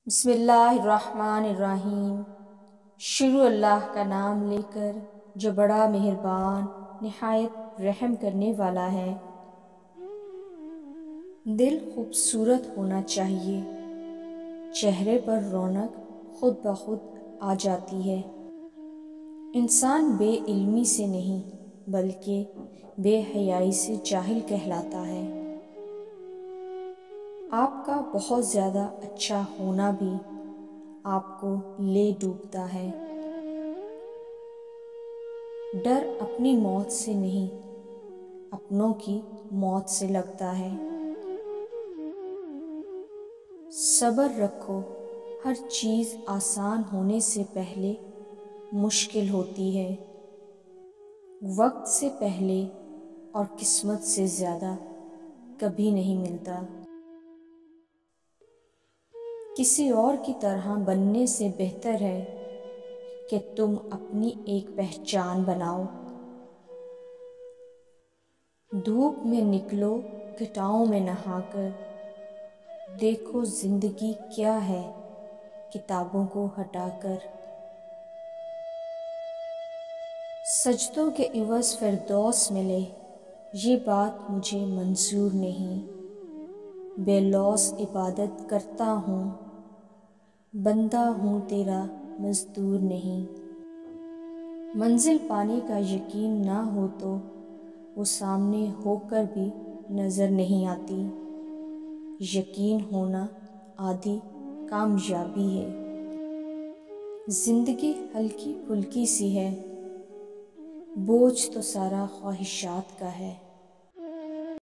بسم اللہ الرحمن الرحیم۔ شروع اللہ کا نام لے کر جو بڑا مہربان نہایت رحم کرنے والا ہے۔ دل خوبصورت ہونا چاہیے، چہرے پر رونق خود بخود آ جاتی ہے۔ انسان بے علمی سے نہیں بلکہ بے حیائی سے جاہل کہلاتا ہے۔ آپ کا بہت زیادہ اچھا ہونا بھی آپ کو لے ڈوبتا ہے۔ ڈر اپنی موت سے نہیں، اپنوں کی موت سے لگتا ہے۔ صبر رکھو، ہر چیز آسان ہونے سے پہلے مشکل ہوتی ہے۔ وقت سے پہلے اور قسمت سے زیادہ کبھی نہیں ملتا۔ کسی اور کی طرح بننے سے بہتر ہے کہ تم اپنی ایک پہچان بناؤ۔ دھوپ میں نکلو، گھٹاؤں میں نہا کر، دیکھو زندگی کیا ہے کتابوں کو ہٹا کر۔ سجدوں کے عوض فردوس ملے، یہ بات مجھے منظور نہیں۔ بے لوث عبادت کرتا ہوں، بندہ ہوں تیرا مزدور نہیں۔ منزل پانے کا یقین نہ ہو تو وہ سامنے ہو کر بھی نظر نہیں آتی۔ یقین ہونا آدھی کامیابی ہے۔ زندگی ہلکی پھلکی سی ہے، بوجھ تو سارا خواہشات کا ہے۔